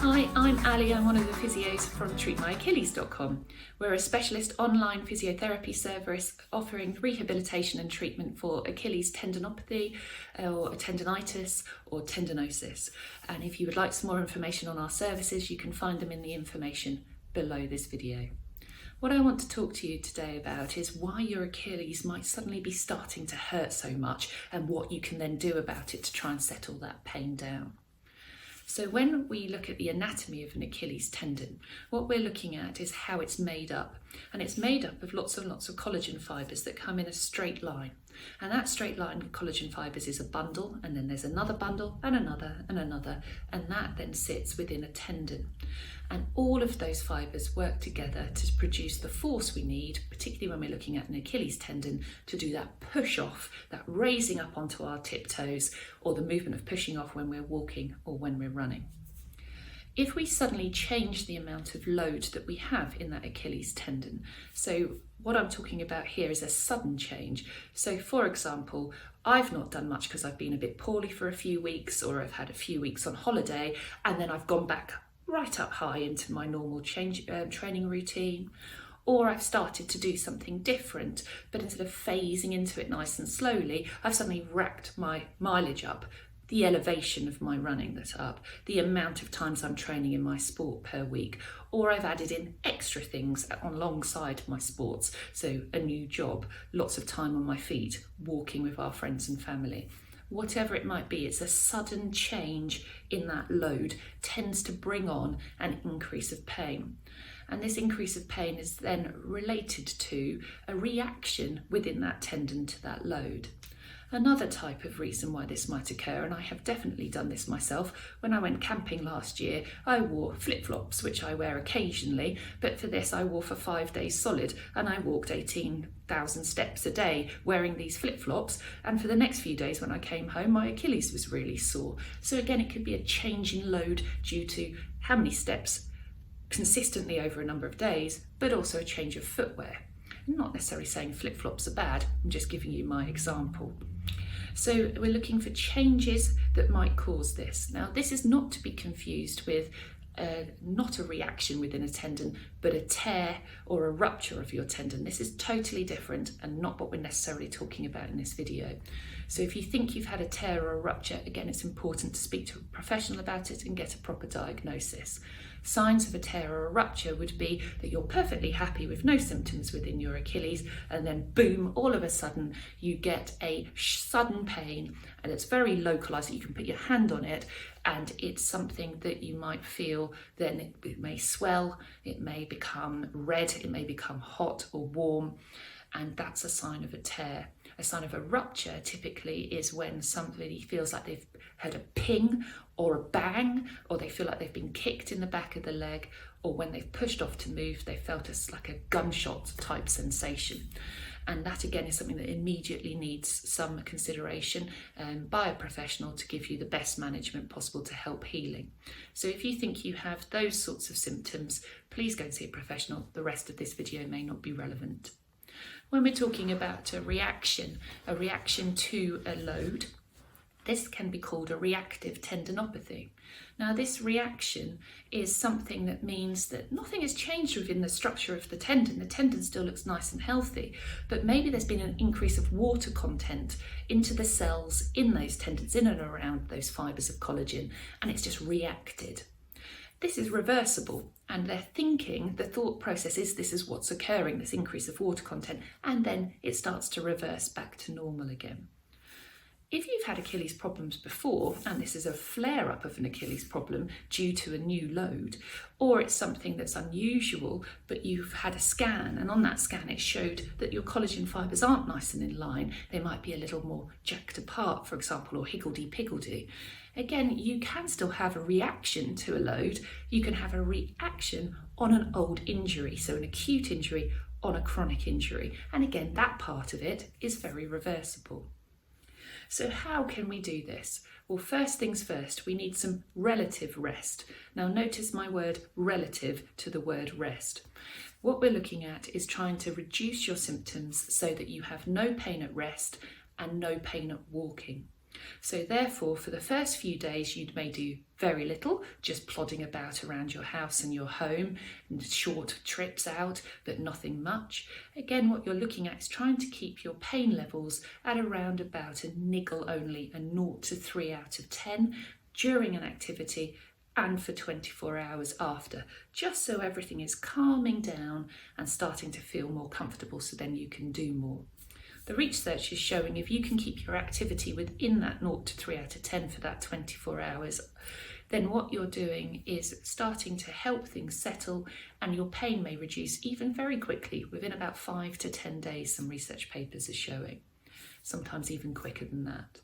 Hi, I'm Ali. I'm one of the physios from treatmyachilles.com. We're a specialist online physiotherapy service offering rehabilitation and treatment for Achilles tendinopathy or tendonitis or tendinosis. And if you would like some more information on our services, you can find them in the information below this video. What I want to talk to you today about is why your Achilles might suddenly be starting to hurt so much and what you can then do about it to try and settle that pain down. So when we look at the anatomy of an Achilles tendon, what we're looking at is how it's made up. And it's made up of lots and lots of collagen fibres that come in a straight line. And that straight line of collagen fibres is a bundle, and then there's another bundle and another and another, and that then sits within a tendon. And all of those fibres work together to produce the force we need, particularly when we're looking at an Achilles tendon, to do that push off, that raising up onto our tiptoes, or the movement of pushing off when we're walking or when we're running. If we suddenly change the amount of load that we have in that Achilles tendon, so what I'm talking about here is a sudden change. So for example, I've not done much because I've been a bit poorly for a few weeks, or I've had a few weeks on holiday, and then I've gone back right up high into my normal training routine. Or I've started to do something different, but instead of phasing into it nice and slowly, I've suddenly racked my mileage up, the elevation of my running that's up, the amount of times I'm training in my sport per week, or I've added in extra things alongside my sports. So a new job, lots of time on my feet, walking with our friends and family. Whatever it might be, it's a sudden change in that load tends to bring on an increase of pain. And this increase of pain is then related to a reaction within that tendon to that load. Another type of reason why this might occur, and I have definitely done this myself, when I went camping last year, I wore flip-flops, which I wear occasionally, but for this I wore for 5 days solid, and I walked 18,000 steps a day wearing these flip-flops, and for the next few days when I came home, my Achilles was really sore. So again, it could be a change in load due to how many steps consistently over a number of days, but also a change of footwear. I'm not necessarily saying flip-flops are bad, I'm just giving you my example. So we're looking for changes that might cause this. Now, this is not to be confused with not a reaction within a tendon, but a tear or a rupture of your tendon. This is totally different and not what we're necessarily talking about in this video. So if you think you've had a tear or a rupture, again, it's important to speak to a professional about it and get a proper diagnosis. Signs of a tear or a rupture would be that you're perfectly happy with no symptoms within your Achilles, and then boom, all of a sudden you get a sudden pain, and it's very localized, that you can put your hand on it, and it's something that you might feel, then it may swell, it may become red, it may become hot or warm, and that's a sign of a tear. A sign of a rupture typically is when somebody feels like they've had a ping or a bang, or they feel like they've been kicked in the back of the leg, or when they've pushed off to move, they felt like a gunshot type sensation. And that again is something that immediately needs some consideration by a professional to give you the best management possible to help healing. So if you think you have those sorts of symptoms, please go and see a professional. The rest of this video may not be relevant. When we're talking about a reaction to a load, this can be called a reactive tendinopathy. Now, this reaction is something that means that nothing has changed within the structure of the tendon. The tendon still looks nice and healthy, but maybe there's been an increase of water content into the cells in those tendons, in and around those fibres of collagen, and it's just reacted. This is reversible, and the thought process is this is what's occurring, this increase of water content, and then it starts to reverse back to normal again. If you've had Achilles problems before, and this is a flare-up of an Achilles problem due to a new load, or it's something that's unusual, but you've had a scan, and on that scan it showed that your collagen fibres aren't nice and in line, they might be a little more jacked apart, for example, or higgledy-piggledy. Again, you can still have a reaction to a load. You can have a reaction on an old injury, so an acute injury on a chronic injury. And again, that part of it is very reversible. So how can we do this? Well, first things first, we need some relative rest. Now notice my word relative to the word rest. What we're looking at is trying to reduce your symptoms so that you have no pain at rest and no pain at walking. So therefore, for the first few days, you may do very little, just plodding about around your house and your home, and short trips out, but nothing much. Again, what you're looking at is trying to keep your pain levels at around about a niggle only, a 0 to 3 out of 10 during an activity and for 24 hours after, just so everything is calming down and starting to feel more comfortable, so then you can do more. The research is showing if you can keep your activity within that 0 to 3 out of 10 for that 24 hours, then what you're doing is starting to help things settle, and your pain may reduce even very quickly within about 5 to 10 days, some research papers are showing, sometimes even quicker than that.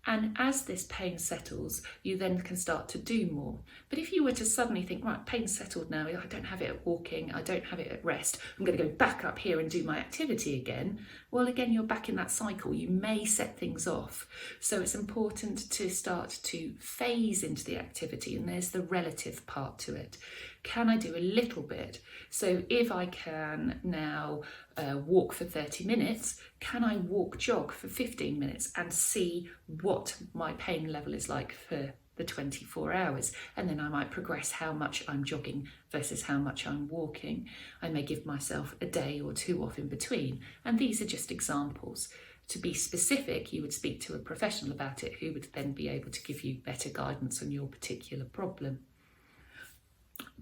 And as this pain settles, you then can start to do more. But if you were to suddenly think, right, pain's settled now, I don't have it at walking, I don't have it at rest, I'm going to go back up here and do my activity again, well, again, you're back in that cycle. You may set things off. So it's important to start to phase into the activity, and there's the relative part to it. Can I do a little bit? So if I can now walk for 30 minutes, can I jog for 15 minutes and see what my pain level is like for the 24 hours? And then I might progress how much I'm jogging versus how much I'm walking. I may give myself a day or two off in between. And these are just examples. To be specific, you would speak to a professional about it who would then be able to give you better guidance on your particular problem.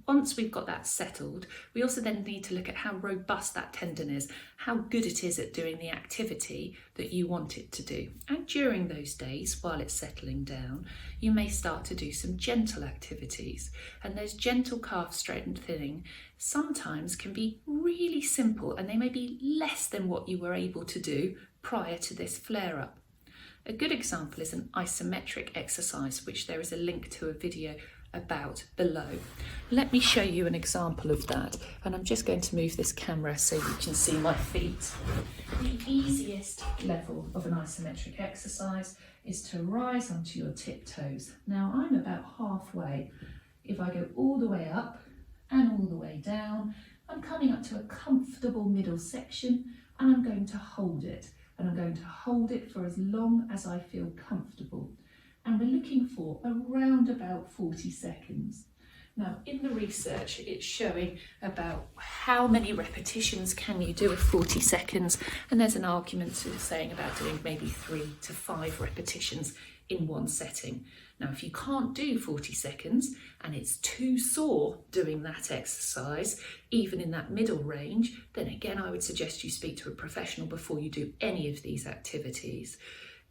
Once we've got that settled, we also then need to look at how robust that tendon is, how good it is at doing the activity that you want it to do. And during those days, while it's settling down, you may start to do some gentle activities. And those gentle calf strengthening sometimes can be really simple, and they may be less than what you were able to do prior to this flare-up. A good example is an isometric exercise, which there is a link to a video about below. Let me show you an example of that, and I'm just going to move this camera so you can see my feet. The easiest level of an isometric exercise is to rise onto your tiptoes. Now I'm about halfway. If I go all the way up and all the way down, I'm coming up to a comfortable middle section, and I'm going to hold it, and I'm going to hold it for as long as I feel comfortable. And we're looking for around about 40 seconds. Now, in the research, it's showing about how many repetitions can you do at 40 seconds, and there's an argument saying about doing maybe 3 to 5 repetitions in one setting. Now, if you can't do 40 seconds and it's too sore doing that exercise, even in that middle range, then again, I would suggest you speak to a professional before you do any of these activities.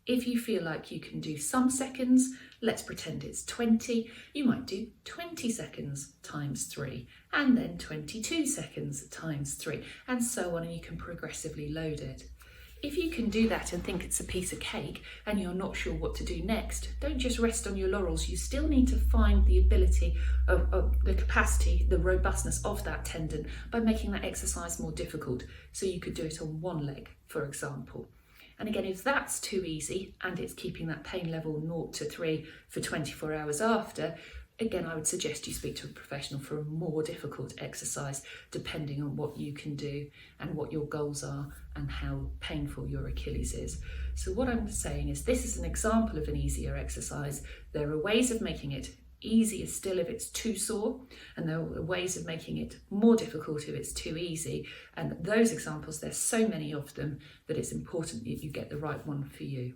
If you feel like you can do some seconds, let's pretend it's 20, you might do 20 seconds times 3, and then 22 seconds times 3, and so on, and you can progressively load it. If you can do that and think it's a piece of cake and you're not sure what to do next, don't just rest on your laurels. You still need to find the ability of the capacity, the robustness of that tendon by making that exercise more difficult. So you could do it on one leg, for example. And again, if that's too easy and it's keeping that pain level 0 to 3 for 24 hours after, again, I would suggest you speak to a professional for a more difficult exercise, depending on what you can do and what your goals are and how painful your Achilles is. So what I'm saying is this is an example of an easier exercise. There are ways of making it easier still if it's too sore, and there are ways of making it more difficult if it's too easy. And those examples, there's so many of them that it's important that you get the right one for you.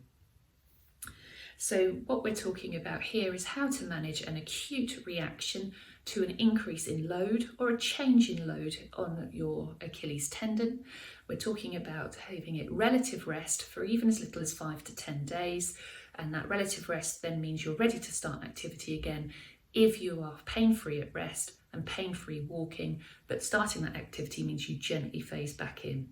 So what we're talking about here is how to manage an acute reaction to an increase in load or a change in load on your Achilles tendon. We're talking about having it relative rest for even as little as 5 to 10 days. And that relative rest then means you're ready to start activity again if you are pain-free at rest and pain-free walking, but starting that activity means you gently phase back in.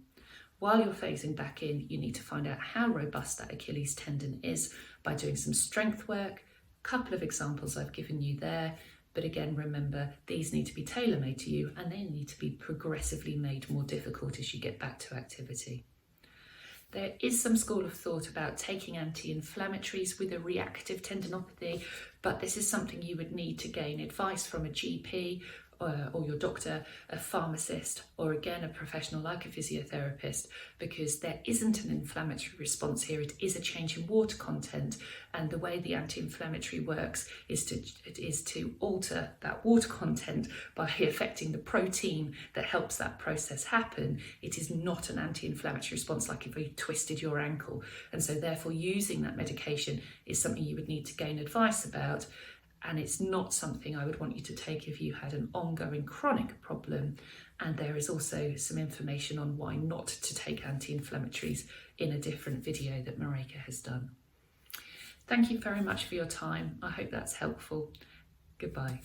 While you're phasing back in, you need to find out how robust that Achilles tendon is by doing some strength work. A couple of examples I've given you there, but again, remember, these need to be tailor-made to you and they need to be progressively made more difficult as you get back to activity. There is some school of thought about taking anti-inflammatories with a reactive tendinopathy, but this is something you would need to gain advice from a GP or your doctor, a pharmacist, or again a professional like a physiotherapist, because there isn't an inflammatory response here. It is a change in water content, and the way the anti-inflammatory works is to alter that water content by affecting the protein that helps that process happen. It is not an anti-inflammatory response like if you twisted your ankle, and so therefore using that medication is something you would need to gain advice about. And it's not something I would want you to take if you had an ongoing chronic problem. And there is also some information on why not to take anti-inflammatories in a different video that Marika has done. Thank you very much for your time. I hope that's helpful. Goodbye.